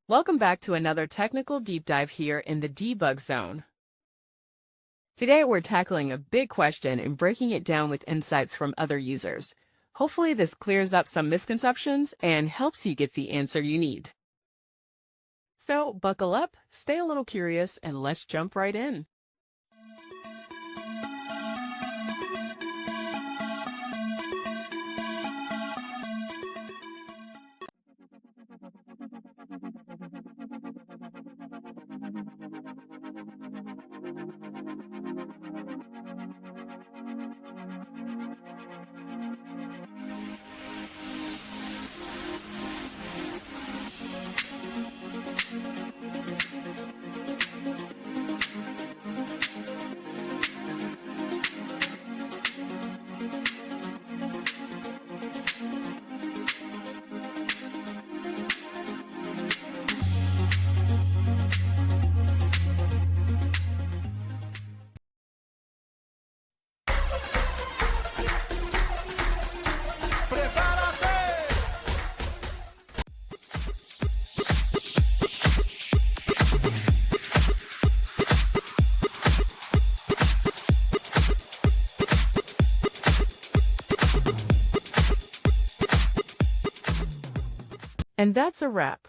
Welcome back to another technical deep dive here in the debug zone. Today we're tackling a big question and breaking it down with insights from other users. Hopefully this clears up some misconceptions and helps you get the answer you need. So buckle up, stay a little curious, and let's jump right in. And that's a wrap.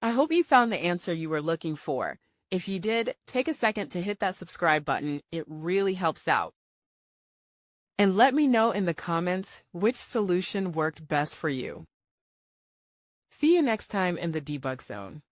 I hope you found the answer you were looking for. If you did, take a second to hit that subscribe button. It really helps out. And let me know in the comments which solution worked best for you. See you next time in the debug zone.